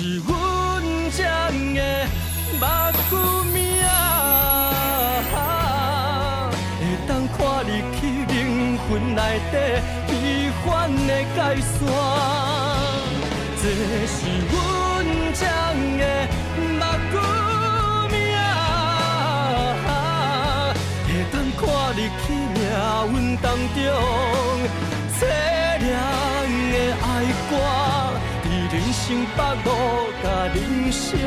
是阮这样的目睭命，会当看入去灵魂内底悲欢的界线。这是阮这样的目睭命，会当看入去命运当中凄凉的爱歌。人生百路甲人生，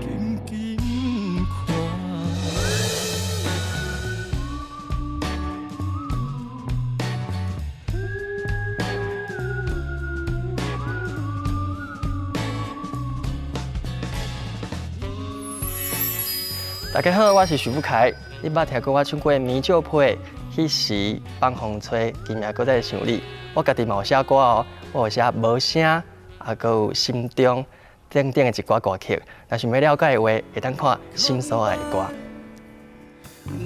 紧紧看。大家好，我是徐富凯。你捌听过我唱过《棉酒被》？迄时放风吹，今夜搁在想你。我家己嘛有写歌哦，我有写无声，还搁有心中等等的一寡歌曲。若想要了解的话，会当看心所爱的歌。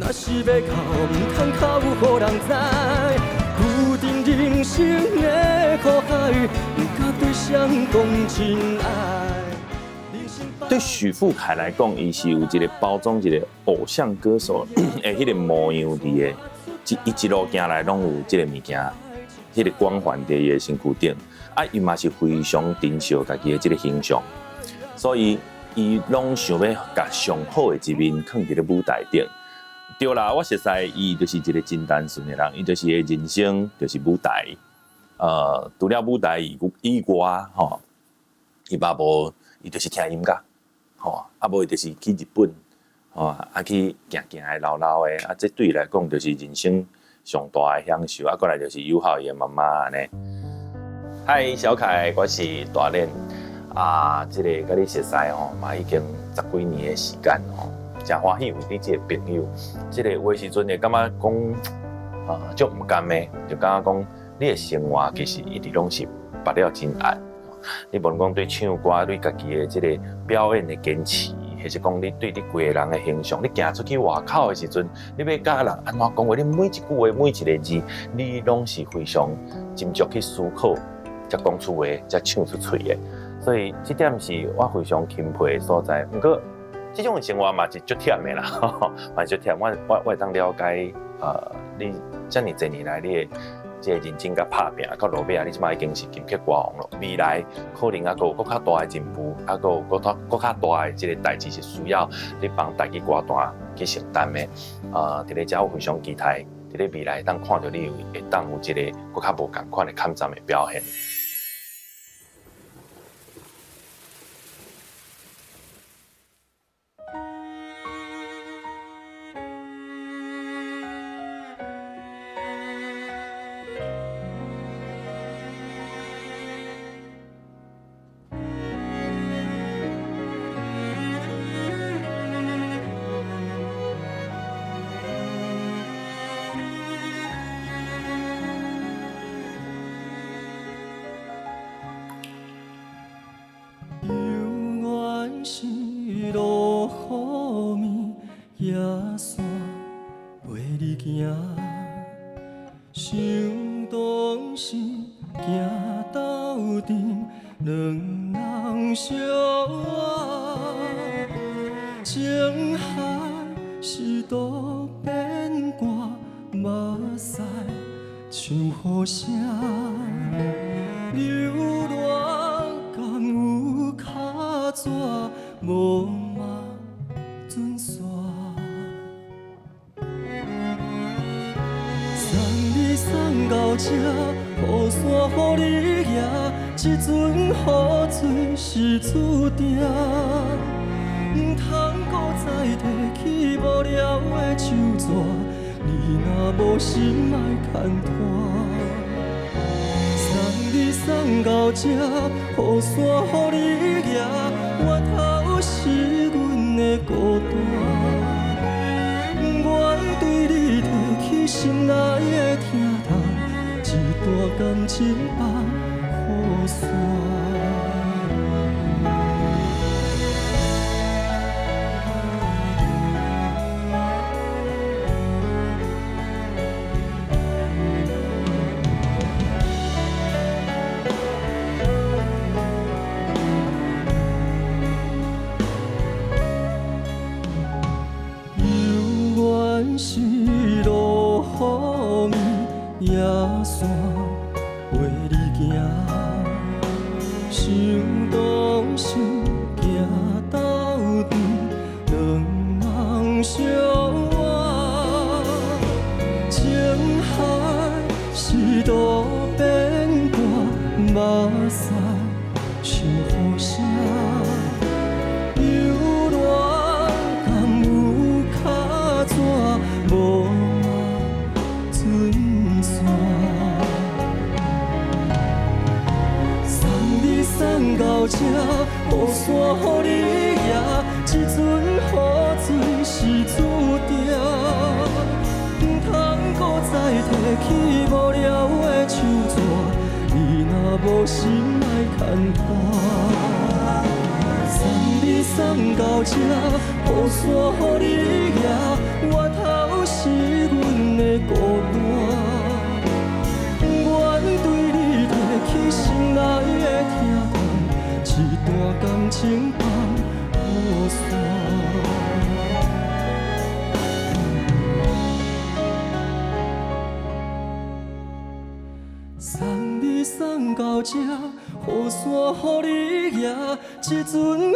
若是要哭，唔通哭，予人知。固定人生的苦海，甲对谁讲真爱。对许富凯来讲，伊是有一个包装一个偶像歌手的迄个模样伫的。伊一路行来拢有即个物件，迄个光环伫伊的身躯顶，啊，伊嘛是非常珍惜家己的即个形象，所以伊拢想要甲上好的一面放伫咧舞台顶。对啦，我熟悉伊就是一个真单纯的人，伊就是人生就是舞台，除了舞台以外，吼，伊嘛无，伊就是听音乐，吼，啊无伊就是去日本。啊去行行的、老老的，啊，这对伊来讲就是人生上大的享受。啊，过来就是友好伊的妈妈安尼。嗨，小凯，我是大练啊，这个甲你熟悉吼，嘛已经10几年的时间吼，真欢喜有你这个朋友。这个有的时阵会感觉讲足唔甘的，就感觉讲你的生活其实一直拢是拔了真爱。你无论讲对唱歌、对家己的这个表演的坚持。或是讲你对你规个人的形象，你行出去外口的时阵，你要甲人安怎讲话？你每一句话、每一个字，你拢是非常斟酌去思考，才讲出话，才唱出嘴的。所以这点是我非常钦佩的所在。不过，这种生活嘛是足忝的啦，嘛是足忝。我会当了解，你这么多年来你的。即个认真甲拍拼，到落尾啊，你即摆已经是金曲歌王了。未来可能还佫有更较大的进步，还佫有更较大的即个代志是需要你帮台语歌坛去承担的。伫咧遮我非常期待，伫咧未来当看到你会当有一个更较无共款的坎站的表现。是落雨暝，野山陪你行，想当时行斗阵，两人相爱，情海是多变卦，目屎像雨声，流浪敢有脚纸？无嘛准线，送你送到这，雨伞予你拿，这阵雨水是注定，唔通搁再提起无聊的手纸，你若无心爱牵拖。送你送到这，雨伞予你拿，我头是阮的孤单。我对你提起心内的疼痛，一段感情放雨伞。是落雨暝，野山陪你行，想当时行到阵，两人相偎，情海是路变卦，目屎像雨声。游恋敢有脚纸，无嘛船线。送你送到这，雨伞予你拿，这阵雨水是注定。唔通搁再提起无聊的手纸，你若无心爱牵拖。你送到这，雨伞予你拿，外头是阮的孤单。愿对你提起心内的疼痛，一段感情放雨伞。送你送到这，雨伞予你拿，这阵雨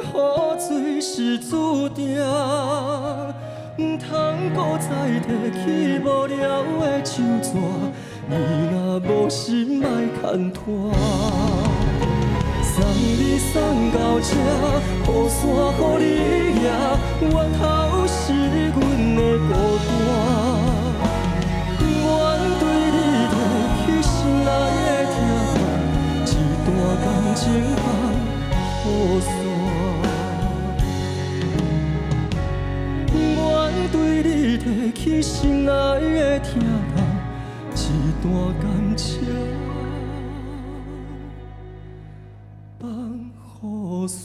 水是注定。唔通搁再提起无聊的手纸，你若无心爱牵拖。送你送到这，雨伞予你拿，外头是阮的孤单。愿对你提起心内的疼痛，一段感情放雨伞。愿对你提起心内的疼痛，一段感情放雨伞。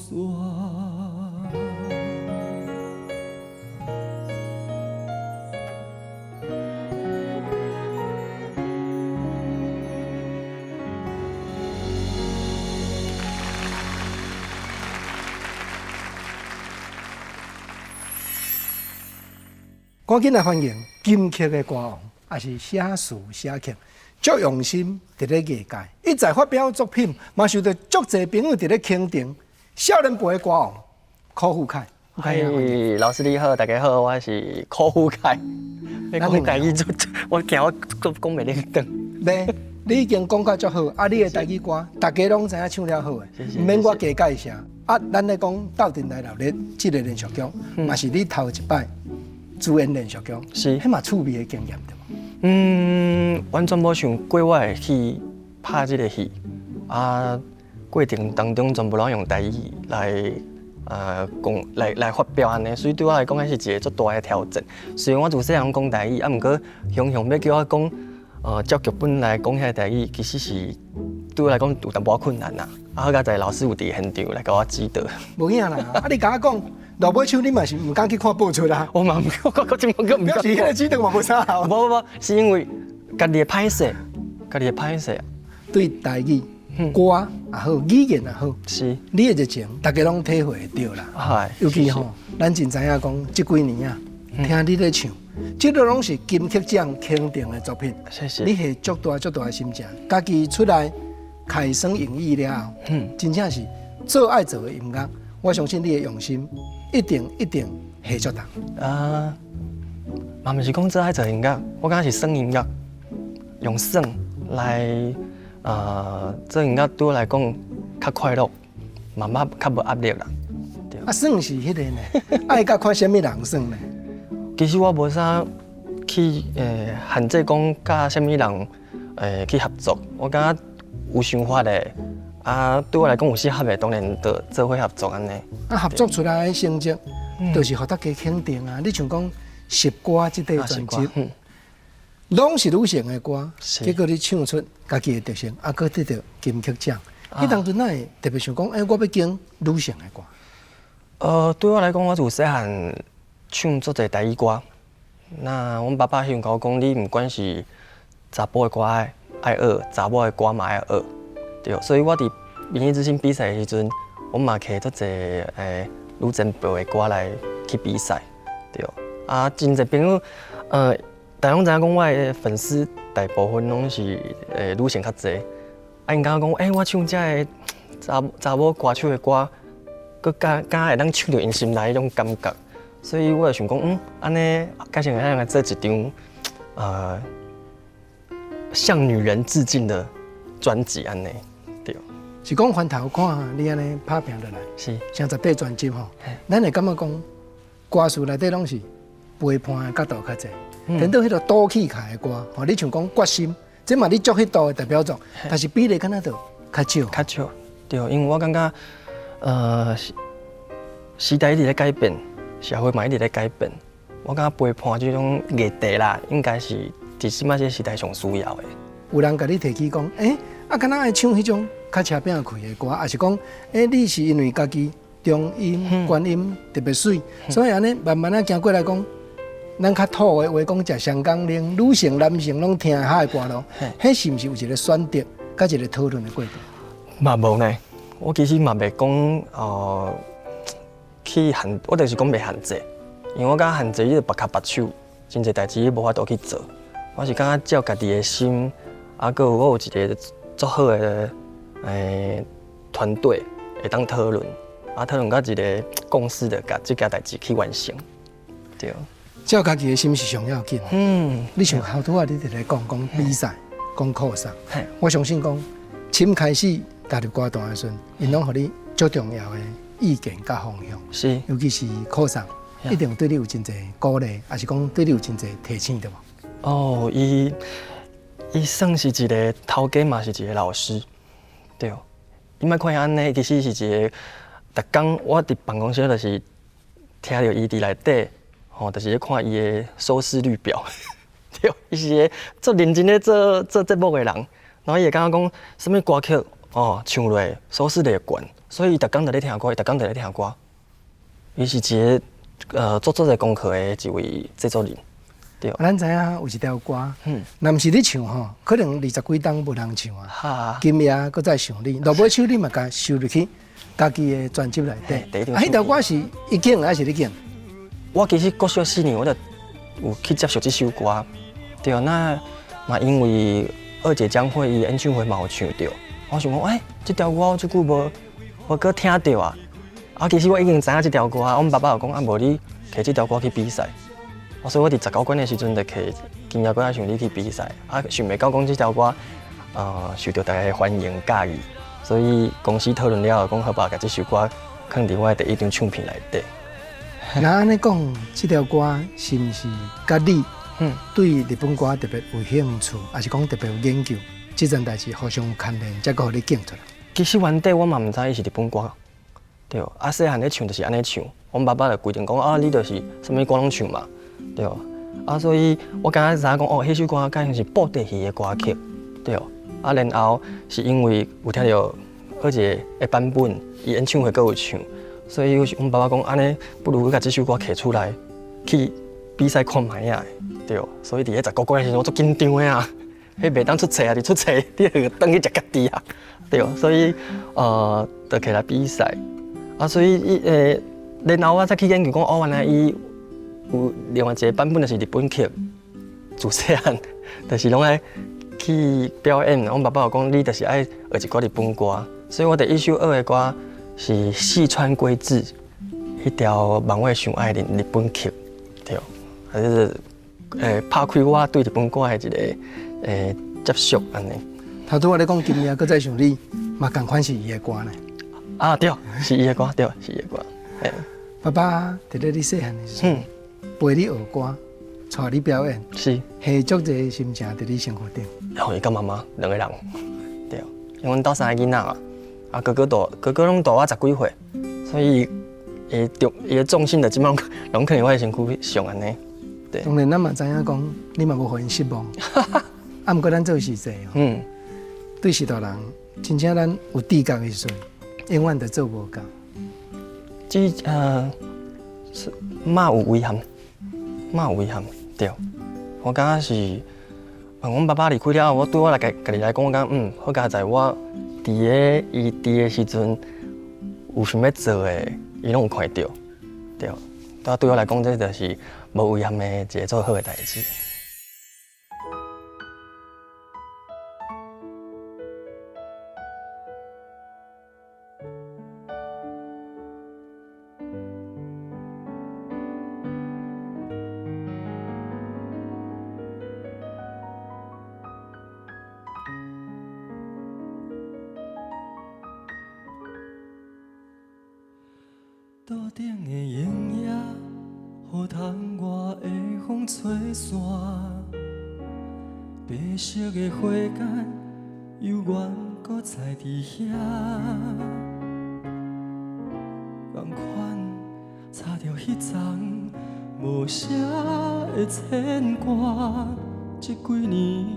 赶紧来欢迎金曲的歌王，也是写词写曲，足用心伫咧艺界，一再发表作品，嘛受到足侪朋友伫咧肯定。少年辈的歌王柯富凯，嘿，老师你好，大家好，我是柯富凯。你讲台语我惊我讲袂咧转。袂，你已经讲到足好，啊，你的台语歌，大家拢知影唱了好诶，毋免我加介绍。啊，咱咧讲斗阵来闹热，这个连续剧，嘛是你头一摆。主演连续剧，是，迄嘛趣味的经验对完全无想过我会去拍这个戏，啊，过程当中全部拢用台语来讲来发表安尼，所以对我来讲，迄是一个足大的挑战。虽然我自细汉讲台语，啊，毋过雄雄要叫我讲照剧本来讲遐台语，其实是对我来讲有淡薄困难啦。啊，好佳在老师有伫现场来甲我指导。无影啦，啊，你甲我讲。落尾手你嘛是毋敢去看播出啦，我嘛我真唔敢。表示迄个指导嘛无啥效。无，是因为家己的歹势，家己的歹势。对台语歌也好，语言也好，是你的热情，大家拢体会得到啦。係，尤其吼，咱真知影讲，这几年啊，听你咧唱，这个拢是金曲奖肯定的作品。谢谢。你系足大的心情，家己出来开声演绎了后，真正是做爱做的音乐。我相信你的用心。一定下足重嘛毋是讲做爱做音乐，我感觉是耍音乐，用耍来做音乐对我来讲较快乐，慢慢较无压力啦。对。啊，耍是迄个呢，爱甲看啥物人耍呢？其实我无啥去限制讲甲啥物人去合作，我感觉有想法的。啊，对我来讲有适合的，当然就做伙合作安尼。啊，合作出来的成绩，就是互大家肯定啊！你像讲《十歌》这块专辑，拢是女性的歌，结果你唱出家己的特色，啊，搁得到金曲奖。迄当阵哪会特别想讲，我要经女性的歌？对我来讲，我自细汉唱足侪台语歌。那阮爸爸想甲我讲，你毋管是查甫的歌爱学，查某的歌嘛爱学。对，所以我伫明日之星比赛的时阵，我嘛摕足侪女前辈的歌来去比赛，对。啊，真侪朋友大家拢知影讲，我的粉丝大部分拢是女性较侪。啊，因感觉讲，我唱这个查某歌手的歌，佮敢会当唱到因心内迄种感觉，所以我就想讲，安尼改成来做一张向女人致敬的专辑安尼，对。是讲翻头看你安尼拍拼落来，是成10块专辑吼，咱会感觉讲歌词内底拢是陪伴的角度较侪，等到迄个赌气开的歌，吼，你像讲决心，这嘛你足迄度的代表作，但是比例敢若就较少，对，因为我感觉时代一直在改变，社会嘛一直在改变，我感觉陪伴这种议题啦，应该是伫即摆这时代上需要的。有人甲你提起讲，敢若爱唱迄种较车饼开的歌，还是讲，你是因为家己中音、关音特别水，所以安尼慢慢行过来讲，咱较土的话讲，食香港令女性、男性拢听下的歌咯，迄是毋是有一个选择，甲一个讨论的过程？嘛无呢，我其实嘛袂讲去限，我就是讲袂限制，因为我感觉限制你就别脚别手，真侪代志你无法度去做。我是感觉照家己的心，啊，佮我有一个足好的团队会当讨论，啊，讨论到一个共识的，甲即件代志去完成，对。照家己的心是上要紧。你像好多啊，你伫咧讲比赛，讲考试，我相信讲，深开始踏入歌坛的时阵，因拢互你最重要的意见甲方向。是，尤其是考试，一定对你有真侪鼓励，还是讲对你有真侪提醒的无？伊算是一个头家嘛，是一个老师，对。伊莫看伊安尼，其实是一个，逐工我伫办公室就是听到伊伫内底。就是咧看伊的收视率表，对，伊是个做认真咧做节目的人，然后伊会感觉讲，什么歌曲唱落收视率会悬，所以伊逐工在咧听歌，伊逐工在咧听歌，伊是一个做者功课的一位制作人，对。咱知影有一条歌，若毋是你唱吼，可能20几档无人唱啊。今夜搁再想你，落尾首你嘛甲收入去家己的专辑内底。迄条歌是伊拣还是你拣？我其实国小4年，我就有去接受这首歌，对，那嘛因为二姐江蕙伊演唱会嘛有唱到，我想讲，这条歌我即久无搁听到啊，其实我已经知影这条歌，我爸爸就讲，无你摕这条歌去比赛，所以我伫19关的时阵就摕今夜搁再想你去比赛，想袂到讲这条歌，受到大家的欢迎介意，所以公司讨论了后，讲好把这首歌放伫我的第一张唱片内底。那安尼讲，这条歌是毋是甲你对日本歌特别有兴趣，还是讲特别有研究？这件代志互相牵连，才互你拣出来。其实原底我嘛毋知伊是日本歌，对。细汉咧唱就是安尼唱，阮爸爸就规定讲你就是什么歌拢唱嘛，对。所以我刚才知影讲迄首歌敢是布袋戏的歌曲，对。然后是因为有听到好一个的版本，伊演唱会阁有唱。所以，阮爸爸讲安尼，不如甲这首歌摕出来去比赛看卖啊，对。所以伫19关的时候，我足紧张的啊，迄袂当出册啊，你出册你就等去食家己啊，对。所以就起来比赛所以然后我再去研究讲原来伊有另外一个版本就是日本曲，自细汉就是拢爱去表演。阮爸爸就讲你就是爱学一寡日本歌，所以我第一首学的歌。是细川贵志迄条《望我上爱你》日本曲，对，还是拍开我对日本歌的一个接触安尼。头拄我咧讲今夜搁再想你，嘛共款是伊的歌呢？对，是伊的歌，对，是伊的歌。爸爸伫咧你细汉的时候，陪你学歌，带你表演，是下足侪心情伫你生活顶。伊甲妈妈2个人，对，因为阮兜3个囡仔嘛。哥哥拢大我10几岁，所以伊的重心就即摆拢可能我的身躯上安尼。对。当然，咱嘛知影讲，你嘛无互因失望。毋过咱做实际对许多人，真正咱有志觉的时阵，永远都做无到。是嘛有遗憾，对。我感觉是，阮爸爸离开了后，我对我家己来讲，我感觉好佳在我。伊伫的时阵有想要做的，伊拢有看到，对。对我来讲，这就是无遗憾的一个做好的代志。岛顶的萤叶，雨窗外的风吹散，白色的花间，犹原搁在伫遐。同款擦着彼丛无声的牵挂，这几年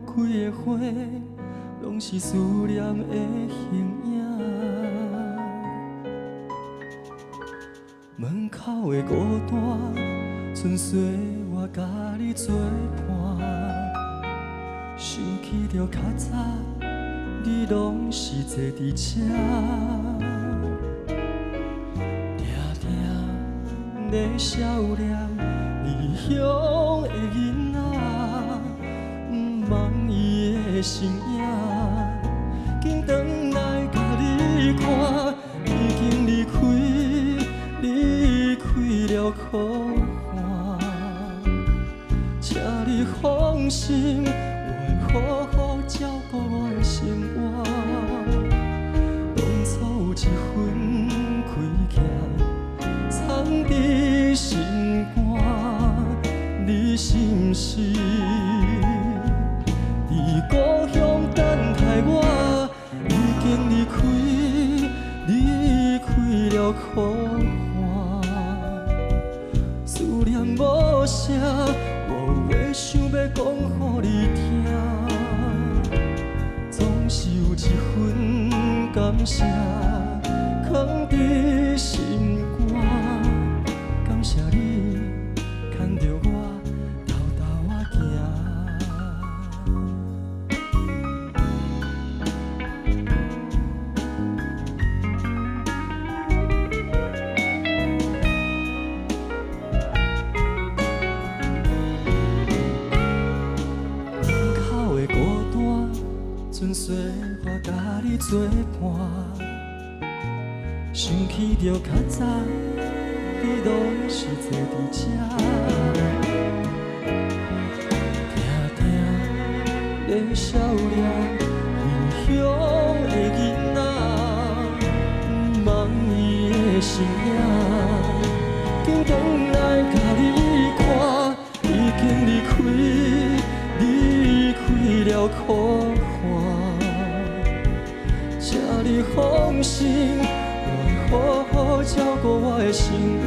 开的花，拢是思念的形影。门口的孤单，纯粹我甲你作伴。想起着较早，你拢是坐伫这，定定在笑脸异乡的囡仔，不望伊的身影，紧转来甲你看，已经离开。离开了苦寒，请你放心，我会好好照顾我的生活。当初有一份亏欠，藏伫心肝，你是毋是伫故乡等待我？已经离开了苦。思念无声，我有话想要讲予你听，总是有一份感谢，藏伫心肝。感谢你牵着我偷偷仔行。纯粹我甲你作伴，想起着较早，你拢是坐伫这，定定在笑脸异乡的囡仔，不望伊的身影，紧转来甲你看，已经离开了苦。请你放心，我会好好照顾我的生活。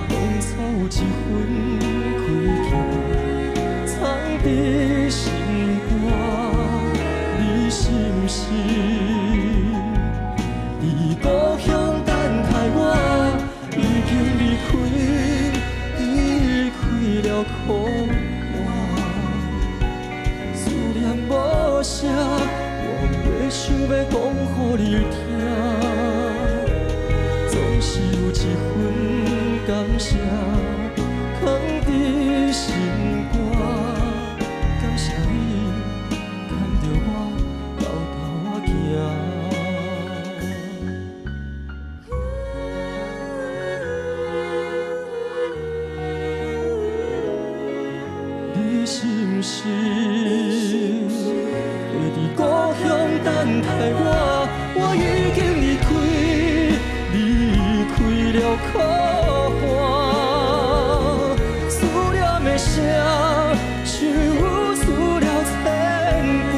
当初有一份亏欠，藏伫心肝，你是毋是伫故乡等待我？已经离开了苦寒，思念无声。想要讲予你听，总是有一份感谢，藏伫心肝。感谢你牵着我偷偷仔行。你是毋是？在故乡等待我已经离开了苦寒。思念的声，像有思了牵挂，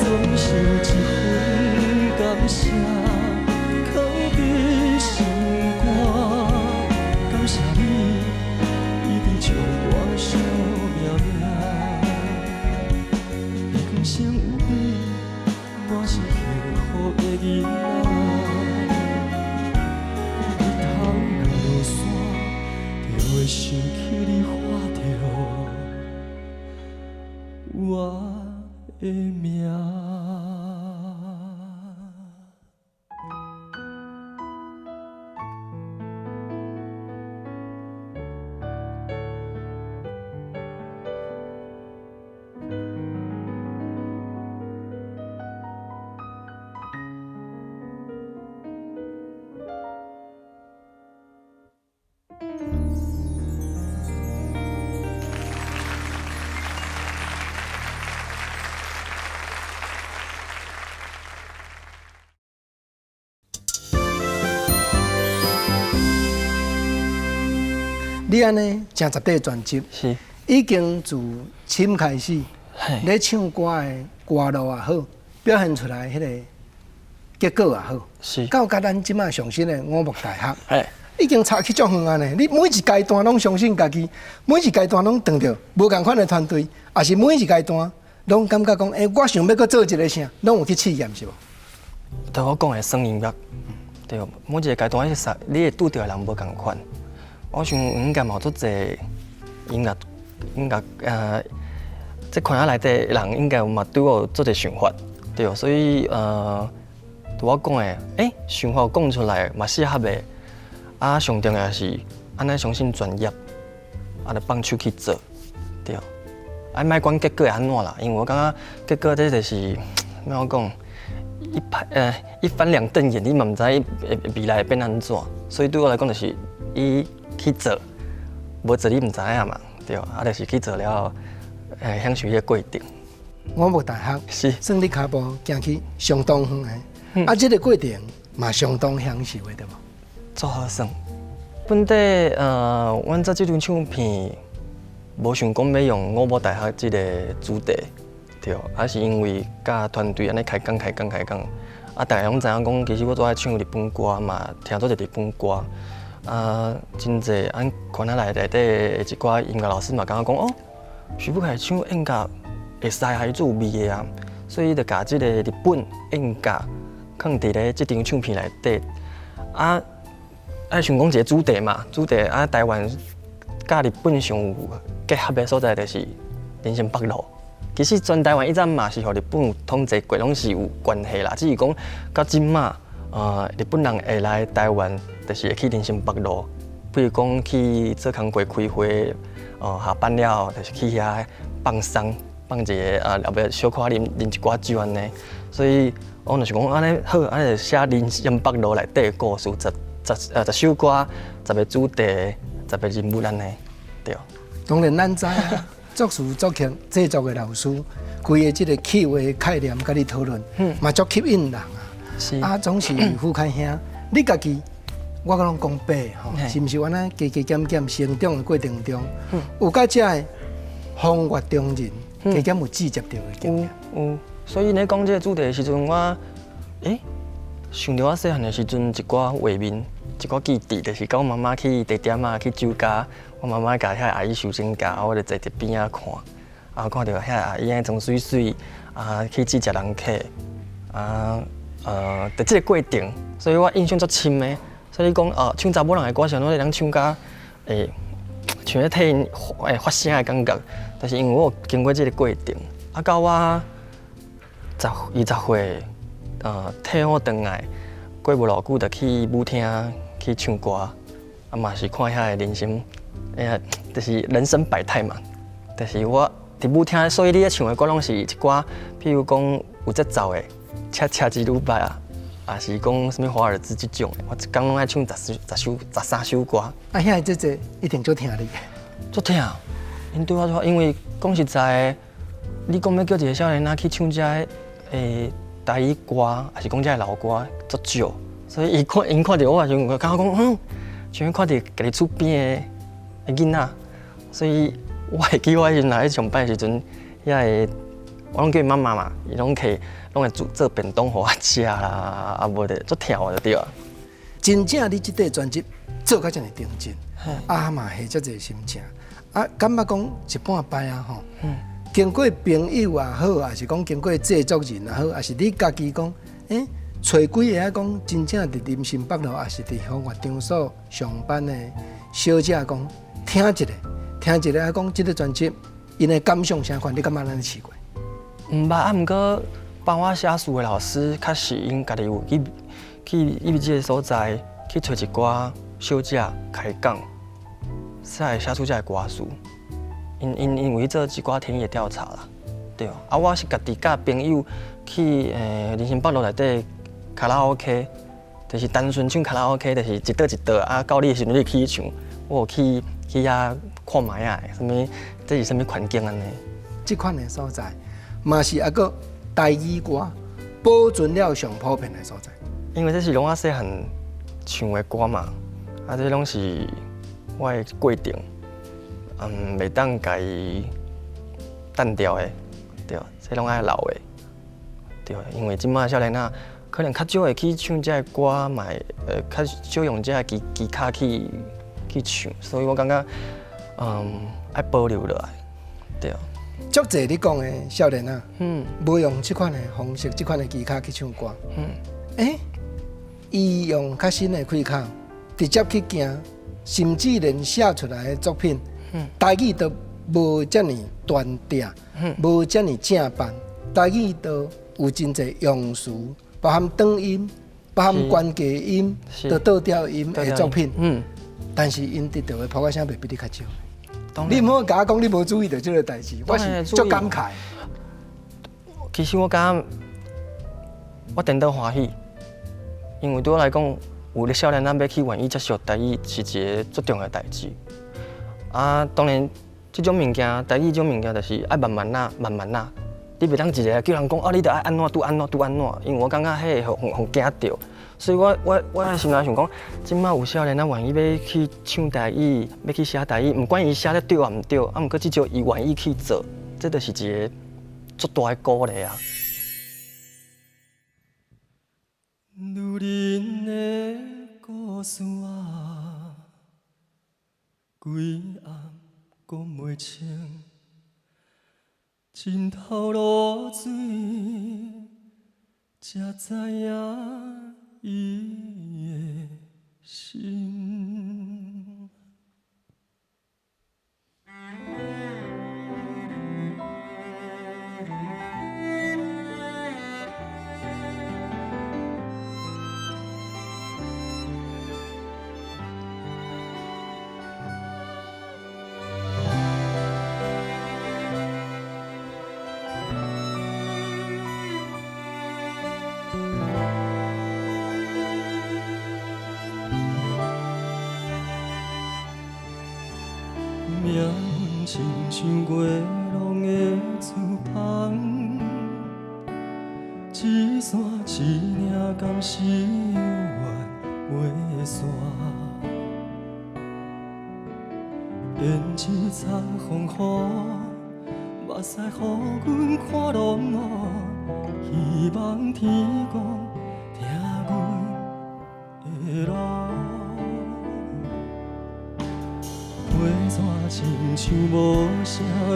总是有一份感谢，藏伫心肝。感谢你，一直将我惜命命。生有你，我是幸福的囡仔。日头若落山，就会想起你画着我的名。你安尼正10块专辑，是，已经自深开始，咧唱歌的歌路也好，表现出来迄个结果也好，是，到甲咱即马上新的五木大学，哎，已经差去足远啊呢。你每一阶段拢相信家己，每一阶段拢碰到无共款的团队，也是每一阶段拢感觉讲，我想要搁做一个啥，拢有去试验是无？对我讲的算音乐，对，每一个阶段你会拄到的人无共款。我想应该嘛有足侪音乐，这款仔内底人应该嘛对我有足侪想法，对，所以对我讲的，想法讲出来嘛适合的，啊，上重要是安尼相信专业，啊，着放手去做，对，莫管结果会安怎啦，因为我感觉结果这就是怎我讲，一翻两瞪眼，你嘛唔知未来会变安怎，所以对我来讲就是伊。去做，无做你唔知影嘛，对，就是去做了，享受迄个过程。我无大学是，算你脚步行去相当远的，这个过程嘛相当享受的，对无？做好算。本地阮做这张唱片，无想讲要用五木大学这个主题，对，还是因为甲团队安尼开讲，大家拢知影讲，其实我做爱唱日本歌嘛，听做者日本歌。真侪俺看下内底一寡音乐老师嘛，感觉讲哦，徐富凯唱演歌会使还做有味的啊，所以就甲即个日本演歌放伫咧即张唱片内底。想讲一个主题嘛，台湾甲日本上有结合的所在就是林森北路。其实全台湾以前嘛是和日本有统治过，拢是有关系啦，只是讲到即马。日本人会来台湾，就是会去林森北路，比如讲去做工过开会，下班了就是去遐放松，放一个后尾小可啉一寡酒安尼。所以我就是讲安尼好，安尼就写林森北路内底的故事，10首歌，10个主题，10个人物安尼，对。当然咱知啊，作词作曲制作的老师，规个即个气话概念，甲你讨论，嘛足吸引人啊。总是富凯兄，你家己，我讲讲白吼，是毋是？安尼加减减成长的过程中，有甲遮的风月中人，加减有直接到的经验。有，所以你讲这个主题的时阵，我想到我细汉的时阵，一寡画面，一寡记忆，就是甲我妈妈去地点啊，去酒家，我妈妈甲遐阿姨修剪家，我就坐伫边仔看，看到遐阿姨安装水水，去接食人客，在这个过程，所以我印象足深的。所以讲，唱查某人的歌时，我会当唱甲像咧替因发声的感觉。但是因为我有经过这个过程，到我20岁，替我回来，过无偌久就去舞厅去唱歌，嘛是看遐的人生，就是人生百态嘛。但是我伫舞厅，所以你咧唱的歌拢是一寡，譬如讲有节奏的。恰之鲁拜啊，也是讲什么华尔兹这种的，我一天拢爱唱13首歌。遐这一定足听你，足听。因对我说，因为讲实在的，你讲要叫一个少年仔去唱这台语歌，还是讲这老歌，足少。所以因看到我，就感觉讲，像看到家己厝边的囡仔，所以我会记我以前来上班的时阵，遐个我拢叫伊妈妈嘛，伊拢会做便当互我食啦，无得足听我就对啊。真正你这块专辑做甲遮尔认真，嘛下遮侪心情，感觉讲一半摆啊吼。经过朋友也好，还是讲经过制作人也好，还是你家己讲，找几个讲真正伫林森北路，还是伫风月场所上班的小姐讲，听一个讲这个专辑，因的感想啥款，你感觉咱试过？毋捌，毋过帮我写词的老师，确实因家己有去这个所在去找一寡小姐开讲，才会写出这个歌词。因为做一寡田野调查啦，对。我是家己甲朋友去林森北路内底卡拉 OK， 就是单纯唱卡拉 OK， 就是一倒到你的时阵你去唱，我有去遐看卖啊，什么这是什么环境安尼？这款的所在，嘛是啊个台语歌保存了上普遍的所在。因为这是拢我细汉唱的歌嘛，啊，这拢是我的过程，袂当家己单调的，对，这拢爱留的，对，因为即马少年仔可能较少会去唱这个歌，嘛较少用这个吉他去唱，所以我感觉爱保留落来，对。足侪你讲的少年仔，无用这款的方式、这款的技巧去唱歌，伊用较新的开口，直接去行，甚至连写出来的作品，台语都无遮尔断定，无遮尔正版，台语都有真侪用词，包含短音、包含关键音、倒调音的作品，但是因得到的曝光声袂比你较少。你唔好甲我讲你无注意到这个代志，我是足感慨。其实我感觉我真得欢喜，因为对我来讲，有咧少年仔要去愿意接受台语是一个最重要的代志。啊，当然，这种物件，台语这种物件，就是爱慢慢啦，慢慢啦。你袂当一个叫人讲哦，你得爱安怎拄安怎拄安怎，因为我感觉迄会互惊着。所以我心内想讲，即摆有少年仔愿意要去唱台语，要去写台语，毋管伊写得对啊毋对，啊毋过至少伊愿意去做，这就是一个足大的鼓励啊。女人的故事啊，规暗讲袂清，尽头落水，才知影伊的心。命运亲像月浪的翅膀，一线一领甘是永远袂散。编一场风雨，目屎予阮看落寞，希望天公听阮的路。花纸亲像无声的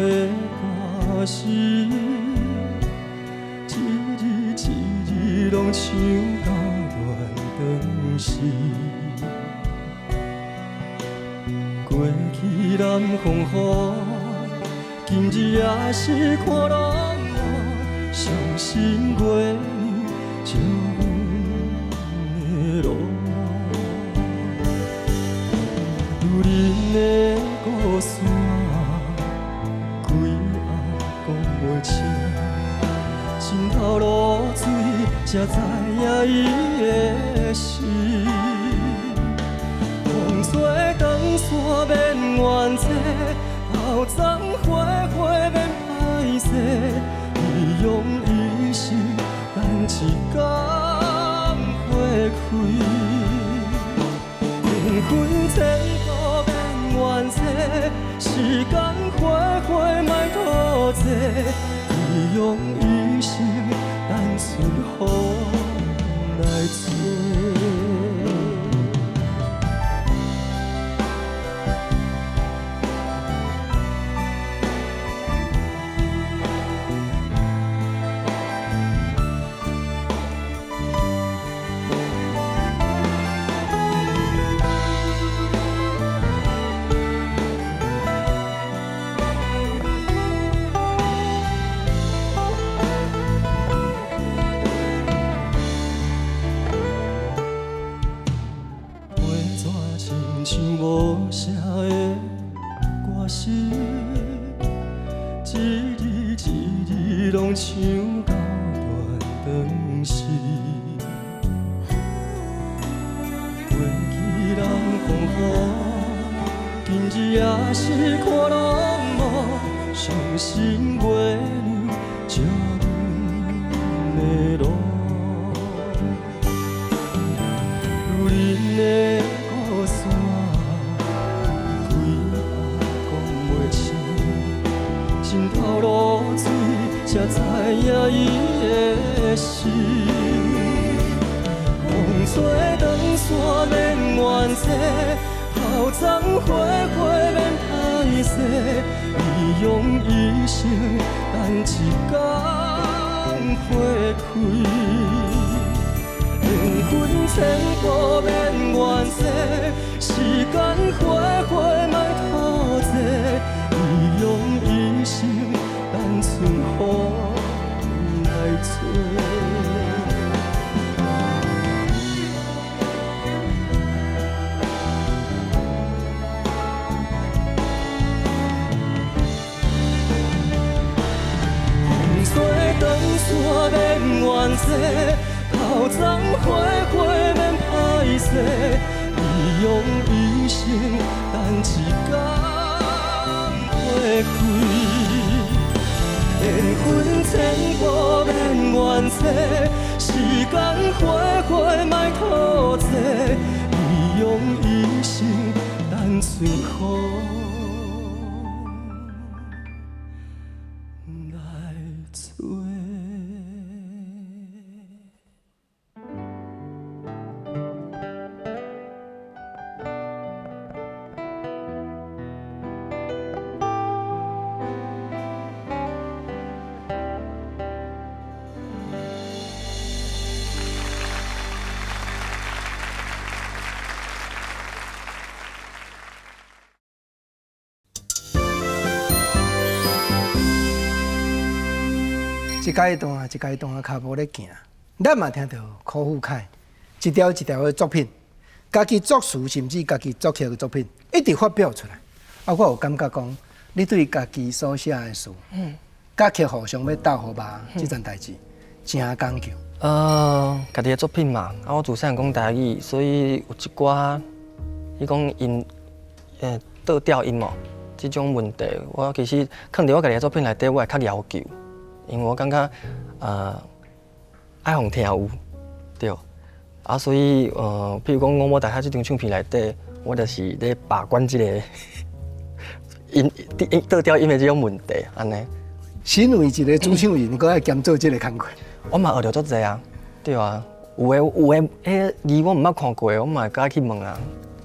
歌词，一字一字拢唱到远长时。过去南风雨，今日也是看落寞，伤心月亮照阮的路。女人的故事啊，规暗讲袂清，心头落水才知影伊的心。风吹长线免怨嗟，斗争花花免歹势，伊用一生等一天花开。缘分前途免怨嗟，时间花花莫拖坐，伊用一生等春风来吹。像无声的歌词，一字一字拢唱到断肠时。过去人风雨，日也是看落寞，伤心月亮照阮的路。如恁的故事，几下讲袂清，心头露水，才知影伊的心。风吹长线免怨嗟，透早花花免歹势，伊用一生等一天花开。缘分千古免怨嗟，时间花花莫拖济，伊用一生单纯予来做。山免怨嗟，透早花花免歹势，伊用一生等一天花开。缘分千古免怨嗟，时间花花莫拖济，伊用一生单纯予来做。一阶段一阶段脚步咧行，咱嘛听到柯富凯一条一条的作品，家己作词甚至家己作曲的作品，一直发表出来。啊，我有感觉讲，你对家己所写的词，甲曲互相要斗互吧，这件代志真讲究。家己的作品嘛，啊，我自细讲台语，所以有一寡，伊讲音，倒调音哦，这种问题，我其实放伫我家己的作品内底，我会较要求。因为我感觉，爱互听有，对，啊，所以比如讲我大海这张唱片内底，我就是咧把关这个音倒调音的这种问题，安尼。身为一个主唱人，你搁爱兼做这个工作？我嘛学着足济啊，对啊，有诶，迄字我毋捌看过，我嘛会去问啊，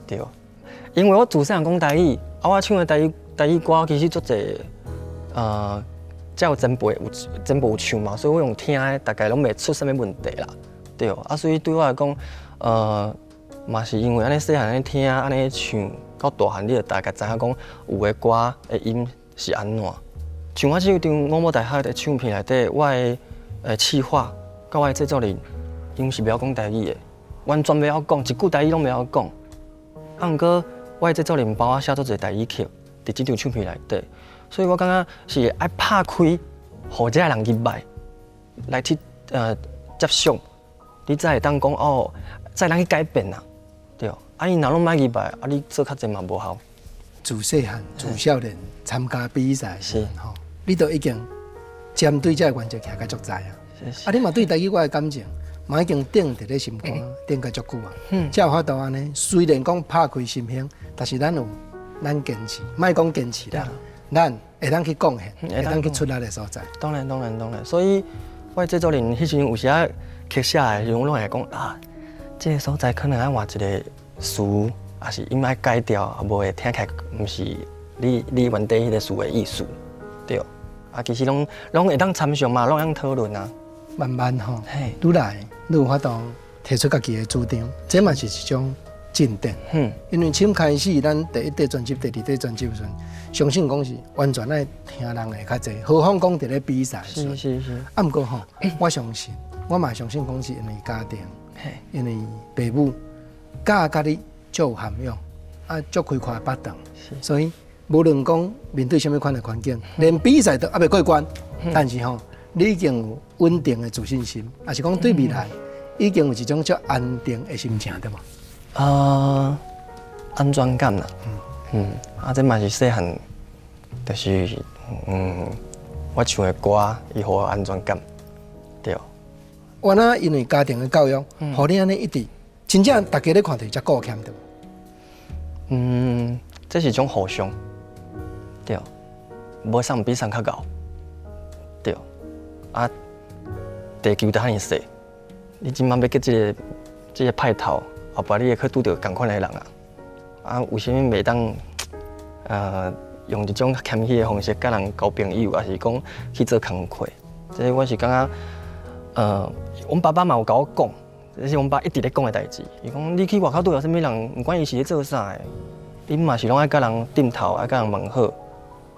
对。因为我自细讲台语，啊，我唱的台语歌其实足济，才有前辈有唱嘛，所以我用听的大概拢袂出啥物问题啦，对。啊，所以对我来讲，嘛是因为安尼细汉安尼听，安尼唱，到大汉你就大概知影讲有的歌的音是安怎。像我这张《我某大海》的唱片内底，我的企划，甲我的制作人，因是袂晓讲台语的，完全袂晓讲，一句台语拢袂晓讲。啊，毋过我的制作人帮我写做一台语曲，伫这张唱片内底。所以我感觉是爱拍开，互这个人入来去接受，你才会当讲哦，才能去改变啦，对。啊，伊若拢歹入来，啊，你做较济嘛无效。自细汉、自少年参加比赛是吼，你都已经针对这个原则徛甲足知啊。啊，你嘛对台语我的感情，嘛已经定伫咧心肝，定甲足久啊。才有法度安尼，虽然讲拍开心胸，但是咱有咱坚持，莫讲坚持啦。咱会当去贡献，会当去出力的所在。当然。所以，我制作人迄时有时啊，曲写的时候，我拢会讲啊，这个所在可能爱换一个词，也是应该改掉，啊，无会听起来毋是你原底迄个词的意思，对。啊，其实拢会当参详嘛，拢会当讨论啊。慢慢吼，愈来愈有法度提出家己的主张，这嘛是一种进展。因为从开始咱第一张专辑、第二张专辑的时阵，相信讲是完全爱听人的较济，何况讲伫咧比赛。是。啊，毋过吼，我相信，我嘛相信讲是因为家庭，因为父母教你足有涵养，啊，足开阔八档，所以无论讲面对什么款的环境，连比赛都还袂过关，但是吼，你已经有稳定的自信心，也是讲对未来已经有一种足安定的心情，对无？安全感啦。这嘛是细汉，就是我唱的歌，伊互我安全感，对。我呢，因为家庭的教育，互你安尼一直，真正大家咧看到才顾欠的。这是一种互相，对。无啥比啥较高，对。地球得遐尼细，你即摆要结这个派头，后摆你会去拄到同款的人啊。为什么袂当用一种谦虚的方式，甲人交朋友，还是讲去做工课？这我是感觉，阮爸爸嘛有甲我讲，这是阮爸一直咧讲的代志。伊讲你去外口拄到啥物人，不管伊是咧做啥的，你嘛是拢爱甲人点头，爱甲人问好，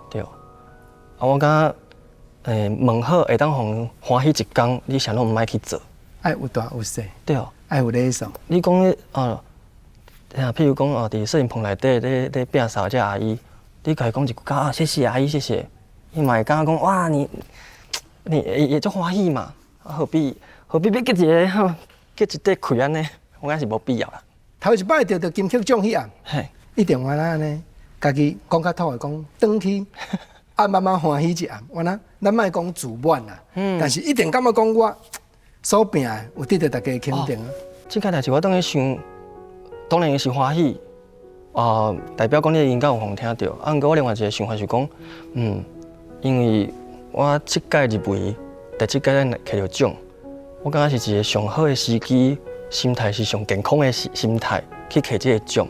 对。我感觉，问好会当互欢喜一天，你啥拢毋爱去做。爱有大有小，对。爱有礼数。你讲譬如讲伫摄影棚内底咧摒扫这阿姨，你甲伊讲一句谢谢阿姨，谢谢，伊嘛会感觉讲哇你也足欢喜嘛，何必要结一块开安尼？我感觉是无必要啦。头一摆得金曲奖迄暗，一定我安尼，家己讲较透的讲，转去慢慢欢喜一暗。我咱莫讲自满啦，但是一定感觉讲我所拼的有得到大家肯定啊。这个代志我当然想，当然是欢喜，代表讲你的音乐有互听到。毋过我另外一个想法是讲，因为我这届入围，第7届咱摕到奖，我感觉是一个上好的时机，心态是上健康的心态去摕这个奖，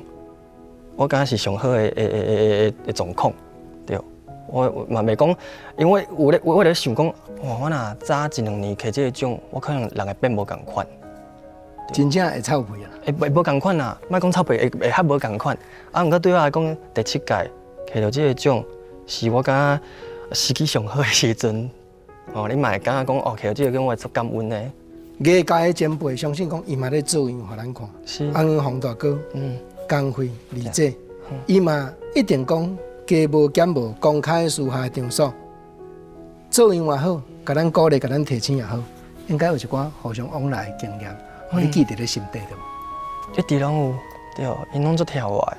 我感觉是上好的状况，对。我嘛袂讲，因为我咧想讲，哇，我若早1、2年摕这个奖，我可能人会变无共款。真正会臭屁啦！会无共款啊，莫讲臭屁，会较无共款。毋过对我来讲，第7届摕到这个奖，是我感觉时机上好的时阵。你嘛会感觉讲，摕到这个奖，我会足感恩的。艺界的前辈相信讲，伊嘛咧做样互咱看。是。洪大哥，江辉、李姐，伊嘛一定讲加无减无，公开私下的场所，做样也好，甲咱鼓励，甲咱提醒也好，应该有一寡互相往来的经验。你记伫咧心底对无？一直拢有，对，因拢足跳我的。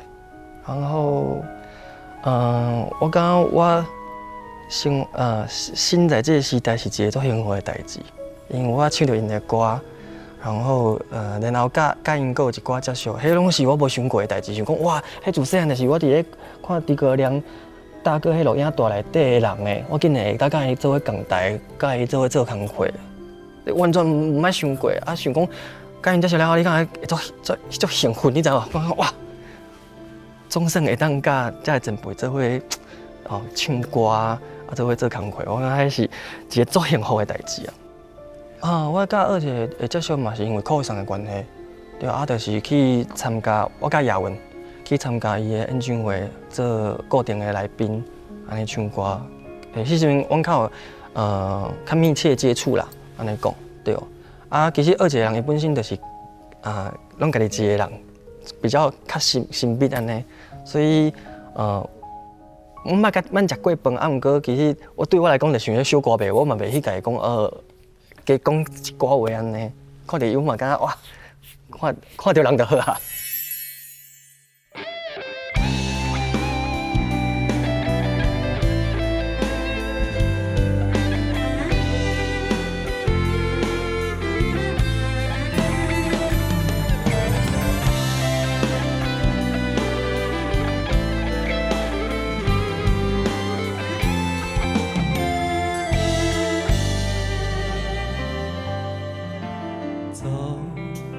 然后，我感觉我生在这个时代是一个足幸福的代志，因为我唱到因的歌，然后然后甲因有一寡接触，迄拢是我无想过的代志。想讲哇，迄自细汉就是我伫咧看诸葛亮大哥迄录影带内底的人诶，我竟然会甲伊做伙共台，甲伊做伙做工课。完全唔捌想过，想讲，甲因接触了后，你感觉足幸福，你知无？哇，总算会当甲这个前辈做伙唱歌做伙做工课，我感觉是一个足幸福的代志啊！我甲二姐会接触嘛，是因为课上的关系，对就是去参加，我甲亚文去参加伊的演唱会，做固定的来宾，安尼唱歌。迄阵阮较较密切接触啦。安尼讲对其实二姐人伊本身就是拢家己一个人，比较较神秘安尼，所以我捌食过饭，毋过其实对我来讲，就想要小歌袂，我嘛袂去家己讲加讲一歌话安尼，看到伊我嘛感觉哇，看到人就好啊。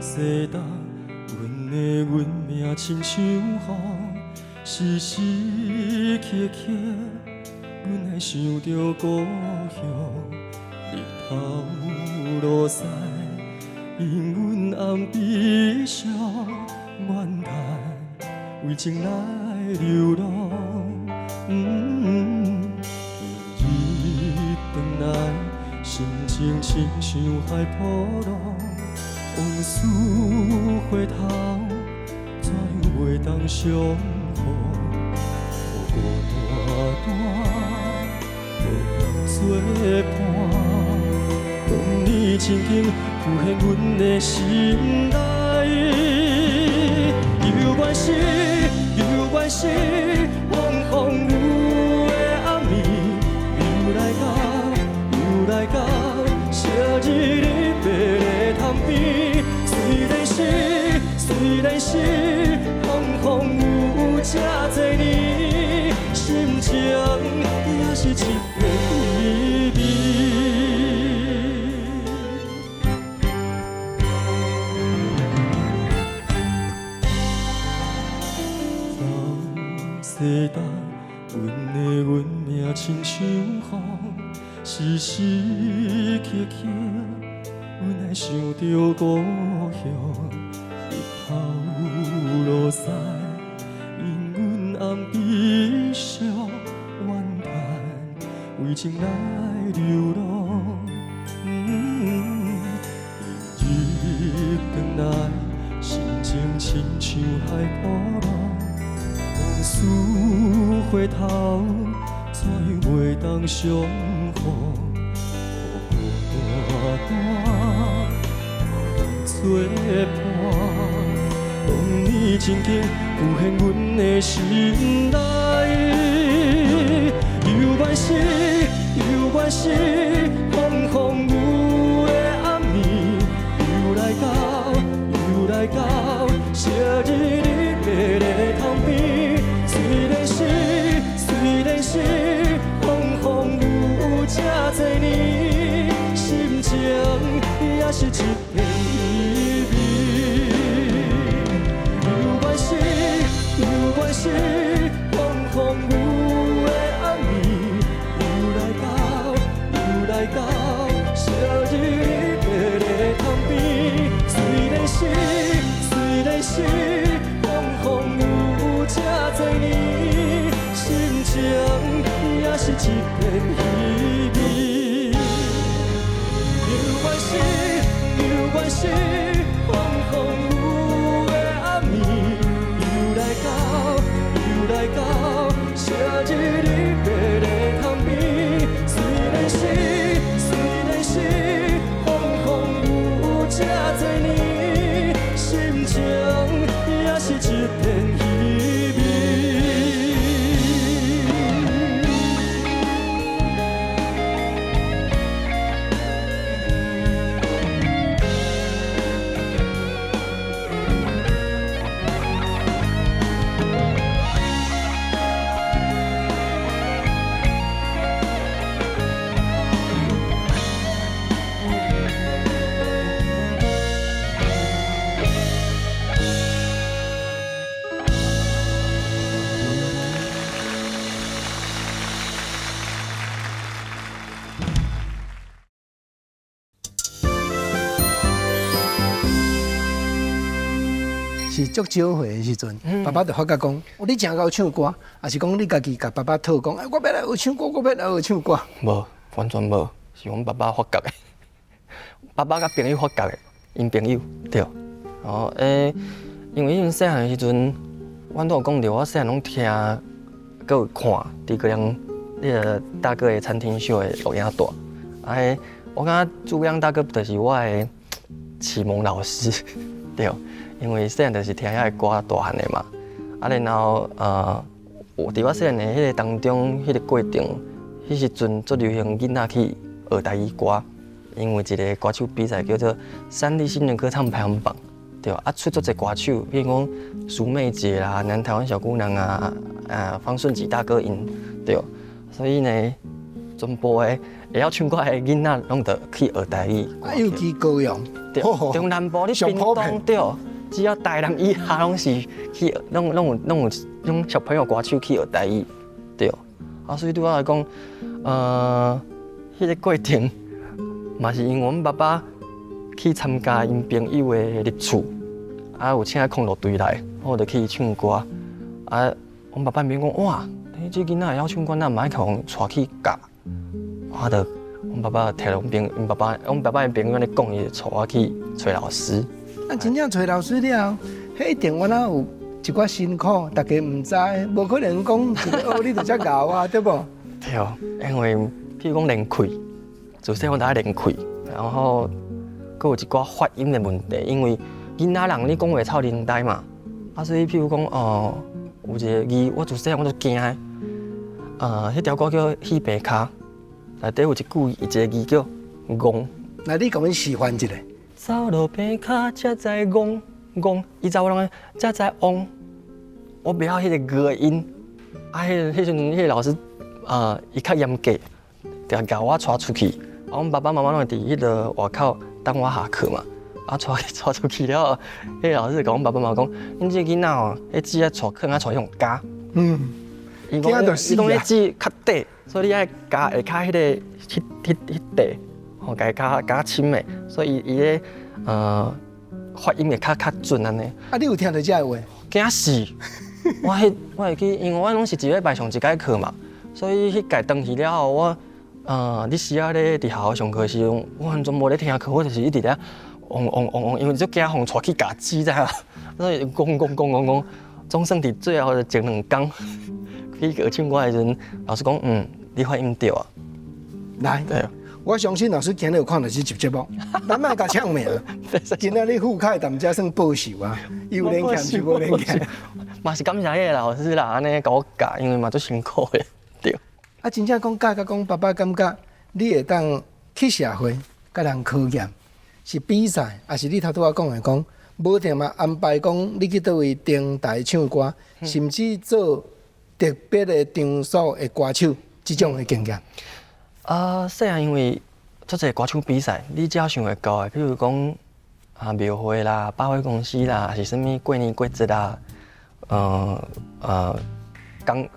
世代，阮命亲像风，时时刻刻，阮还想着故乡。日头落西，因阮暗悲伤，怨叹为情来流浪。日转来，心情亲像海波浪。往事回头，怎样袂当相逢？雨大大，无人作伴。当年情景浮现阮的心内，犹原是干，阮的运命亲像风，时时刻刻，阮爱想着故乡，日头落西，因阮暗悲伤怨叹，为情来流浪。日转来，心情亲像海波浪，往事回头，怎样袂当相逢？雨大大，作伴，当年情景浮现阮的心内，犹原是，犹原是风风雨的暗暝，又来到，又来到，昔日你爬在窗边，虽然是，虽然是风风雨雨这多年，心情也是一片稀微。犹原是，犹原是风风雨雨的暗暝，又来到，又来到，昔日你爬在窗边，虽然是，虽然是风风雨雨这多年，心情也是一片稀微。犹原是，犹原是风风雨雨的暗暝，又来到，又来到，昔日你爬在窗边，虽然是，虽然是风风雨雨这多年，心情也是一片稀微。是足少岁的时阵，爸爸就发觉讲，你真够唱歌，还是讲你家己甲爸爸讨讲，我要来学唱歌，我要来学唱歌。无，完全无，是阮爸爸发觉的。爸爸甲朋友发觉的，因朋友对。哦，因为迄阵细汉的时阵，阮都有讲着，我细汉拢听，佮有看诸葛亮迄个大哥的餐厅秀的录影带。我感觉诸葛亮大哥就是我的启蒙老师，对。因为细汉就是听遐个歌大汉的嘛，然后我伫我细汉的迄个当中，迄个过程，迄时阵最流行囡仔去学台语歌，因为一个歌手比赛叫做3立新人歌唱排行榜，对吧？出足侪歌手，比如讲苏妹姐啦、南台湾小姑娘啊、方顺吉大哥因，对，所以呢，全部的会晓唱歌的囡仔，拢得去学台语。尤其高雄，对，中南部你屏东对。只要台南以下拢是去，拢有小朋友歌手去学台语，对。所以对我来讲，迄个过程嘛是因为阮爸爸去参加因朋友的入厝，有请康乐队来，我就去唱歌。阮爸爸咪讲哇，这囡仔会晓唱歌，那嘛爱互带去教。阮爸爸摕阮爸爸的朋友咧讲，伊就带我去找老师。真正找老师了，迄一定我哪有一寡辛苦，大家唔知，无可能讲一个学你就遮教啊，对不？对，因为譬如讲练气，自细汉就爱练气，然后佫有一寡发音的问题，因为囡仔人你讲话臭奶呆嘛，所以譬如讲有一个字，我自细汉我就惊的，迄条歌叫《戏白卡》，内底有一句一个字叫“戆”。那你甲阮示范一下。走路白卡，才知戆戆，伊查某人才知汪。我袂晓迄个歌的音，迄阵迄个老师，伊较严格，就教我带出去。阮爸爸妈妈拢会伫迄个外口等我下课嘛。带出去了，迄个老师就甲阮爸爸妈妈讲，恁这囡仔哦，迄字爱带，可能爱带迄种家。伊惊到死迄啊！籽较短，所以你爱加下骹迄个迄块，吼，加较深的，所以伊咧发音会较准安尼。啊，你有听到这个话？惊死！我会去，因为我拢是一礼拜上一节课嘛，所以迄届断去了后，我你时啊咧伫学校上课时，我完全无咧听课，我就是一直咧嗡，因为就惊互带去夹子知影，所以讲，总算伫最后前2工去学唱歌的时阵，老师讲，你发音对啊。来，对，我相信老师今日有看到这集节目，咱莫甲唱名。今仔日副凯淡才算报仇啊，有连欠就无连欠。嘛是感谢迄个老师啦，安尼甲我教，因为嘛足辛苦的，对。啊，真正讲教甲讲，爸爸感觉你会当去社会，甲人考验，是比赛，还是你头拄仔讲的讲，无定嘛安排讲你去倒位登台唱歌，甚至做特别的场所的歌手，这种的经验。细汉因为做者歌唱比赛，你只要想会到的，比如讲庙会啦、百货公司啦，还是啥物过年过节啦，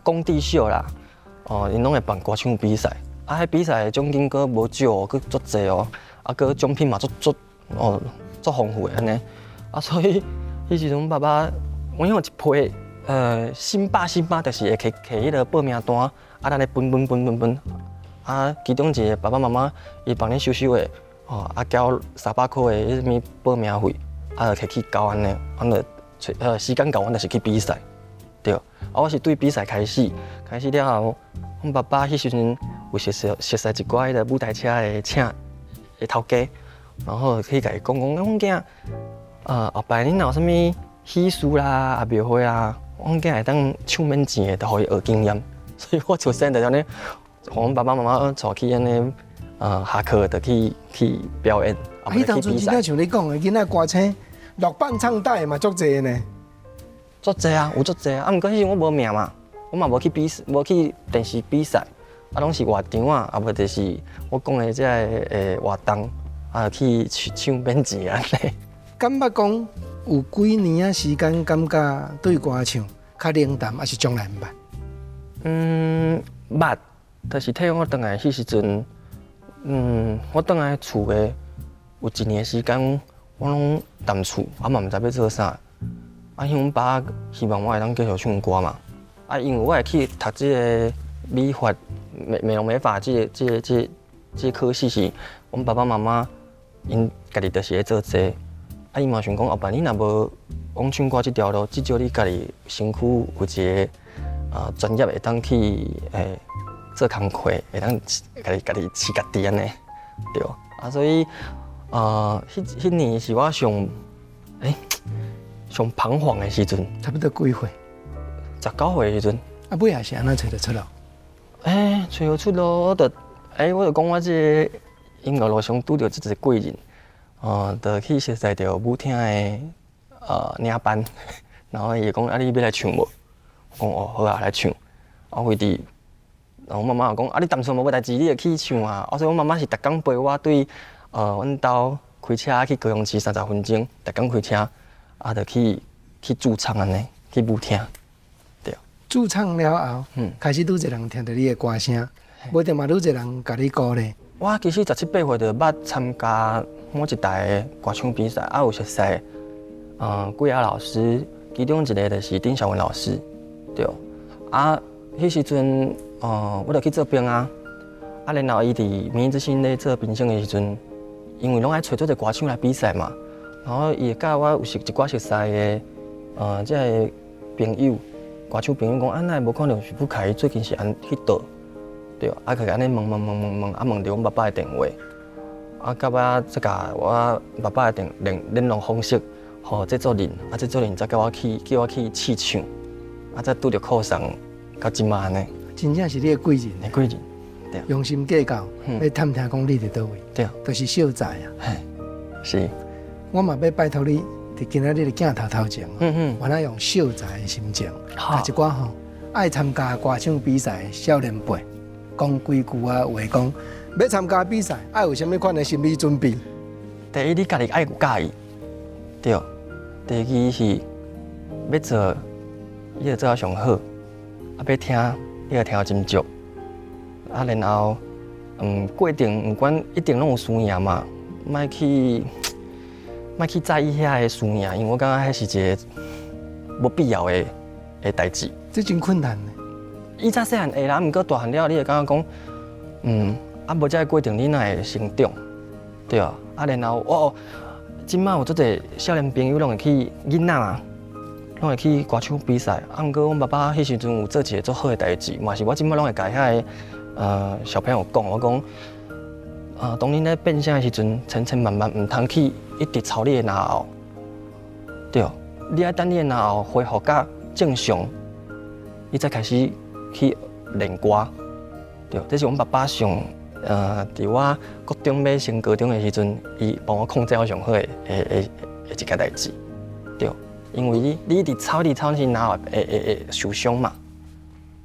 工地秀啦，因拢会办歌唱比赛。迄比赛奖金阁无少哦，阁足济哦，阁奖品嘛足丰富的安尼。所以迄时阵爸爸，我有一批新巴，就是会摕迄个报名单，咱咧分。其中一个爸爸妈妈伊帮你收的，交300块的迄物报名费，就摕去交安尼，时间到，阮就是去比赛，对。我是对比赛开始了后，阮爸爸迄时阵有熟悉一寡迄个舞台车的头家，然后去甲伊讲，阮囝，后摆恁若有啥物喜事啦、庙会啊，阮囝会当唱免钱的，就互伊学经验，所以我出生就安尼。我们爸爸妈妈带去安尼，下课就去表演，迄当初真正像你讲的，囡仔歌星落班唱带嘛，足济呢。足济啊，有足济啊。毋过迄时我无名嘛，我嘛无去电视比赛，拢是活场啊，无就是我讲的这个活动，去唱免钱安尼。感觉讲有几年啊时间，感觉对歌唱较冷淡，还是从来毋捌？捌。就是退伍倒来迄时阵，我倒来厝的有1年时间，我拢淡厝，嘛毋知要做啥。因为阮爸希望我会当继续唱歌嘛。因为我会去读这个美发、美容美发这个科系是，阮爸爸妈妈因家己就是咧做这。伊嘛想讲，后摆你若无往唱歌这条路，至少你家己身躯有一个专业会当去做工课会当家己饲家己安尼，对。所以迄年是我上彷徨的时阵。差不多几岁？19岁的时阵。尾也是安怎找得出路？找得出路，我就讲我这个音乐路上拄到这个贵人，就去熟悉到舞厅的领班，然后伊讲你要来唱无？我讲好啊，来唱。为伫。然后我妈妈讲你淡水无代志，你就去唱啊！所以我妈妈是逐工陪我对，阮兜开车去高雄市30分钟，逐工开车，就去驻唱安尼，去舞厅，对。驻唱了后，开始愈侪人听到你的歌声，无定嘛愈侪人甲你鼓励。我其实17、18岁就捌参加某一台的歌唱比赛，有熟悉几个老师，其中一个就是丁小文老师，对。迄时阵。我就去做兵啊！然后伊伫明日之星咧做评审的时阵，因为拢爱找做者歌手来比赛嘛，然后伊甲我有一寡熟悉的，即个朋友，歌手朋友讲，哪会无可能徐富凯最近是去倒，对，佢安尼问，问着阮爸爸的电话，到尾再甲我爸爸的联络方式，互制作人，制作人再叫我去试唱，再拄着课上，到即马安尼。真正是你的贵人，贵人，对，用心计较，要探听讲你伫倒位，对，就是秀才啊，是，我嘛要拜托你，伫今仔日的镜头前，我那用秀才的心情，甲一寡爱参加歌唱比赛的少年辈，讲几句话讲，要参加比赛，爱有啥物款的心理准备？第一，你家己爱有介意，对；第二是要做，要做到上好。要听你要听到真足，然后过程不管一定拢有输赢嘛，莫去在意遐个输赢，因为我感觉迄是一个无必要的代志。这真困难呢。以前细汉会啦，毋过大汉了，你会感觉讲，无这个过程，你哪会成长？对啊，然后我即摆有做者少年朋友拢会去囡仔啊，拢会去歌唱比赛。毋过阮爸爸迄时阵有做一个足好的代志，嘛是我即摆拢会甲遐个小朋友讲，我讲，当恁咧变声的时阵，千万毋通去一直操你的脑后，对，你爱等你的脑后恢复甲正常，你再开始去练歌，对，这是阮爸爸上，伫我国中要升高中的时阵，伊帮我控制我上好的一件代志，对，因为你一直操你是脑会受伤嘛，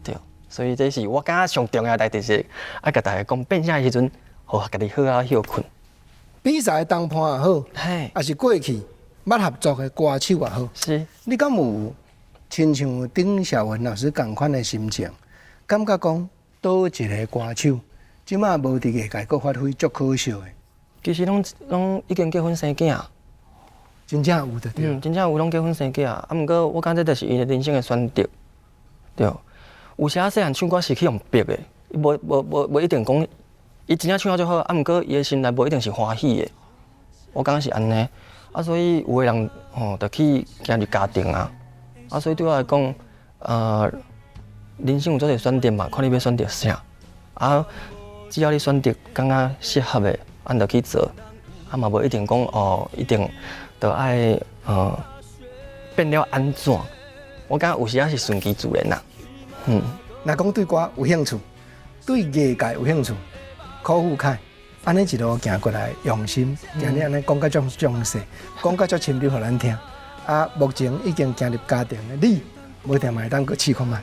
对，所以这是我感觉上重要的代志是，爱甲大家讲变声的时阵，好家己好啊休困。比赛当伴也好，嘿，也是过去捌合作的歌手也好，是，你敢有亲像丁小文老师同款的心情，感觉讲倒一个歌手，即马无伫业界阁发挥足可惜的。其实拢已经结婚生囝，真正有的对。真正有拢结婚生囝，毋过我感觉这就是伊人生的选择，对。有时细汉唱歌是去用逼的，无一定讲，伊真正唱得足好，毋过伊的心内无一定是欢喜的。我感觉是安尼，所以有的人就去行入家庭啊，所以对我来讲，人生有做个选择嘛，看你要选择啥，只要你选择感觉适合的，按就去做，嘛无一定讲一定就爱变了安怎？我感觉有时也是顺其自然啦。若讲对歌有兴趣，对业界有兴趣，考富凯，安尼一路行过来，用心，今日安尼讲甲足详细，讲甲足深入，互咱听。目前已经进入家庭的你，无定会当去试看觅。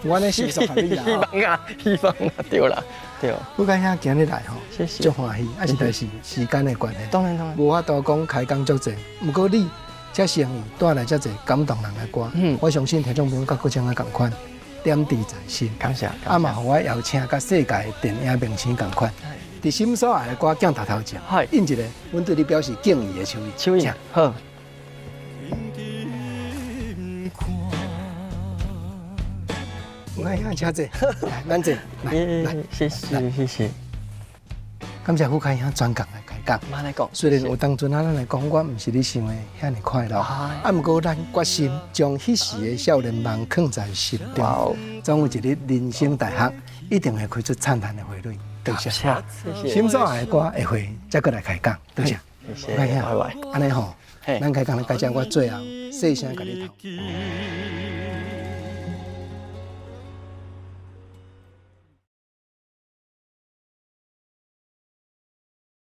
我呢是说给你啦，希望啊，对啦，对。富凯兄今日来吼，谢谢，足欢喜，是但是时间的关系，当然，无法度讲开讲足济，不过你这声音带来遮济感动人的歌，我相信听众朋友甲各种啊共款。点滴在心，感谢。嘛，互我邀请甲世界的电影明星共款，伫心所爱的歌讲头前，印一个，阮对你表示敬意的手印。手印，好。我看一下车子，来，咱坐，来，谢谢。感谢富凯兄专讲来开讲。慢来讲，虽然有当阵咱来讲，我毋是你想的遐尼快乐，毋过咱决心将迄时的少年梦藏在心中，总有一日人生大学一定会开出灿烂的花蕊。多谢，谢谢。心所爱的歌会会再过来开讲，多谢。谢谢，拜拜。安尼吼，咱开讲咧，介绍我最后细声甲你头。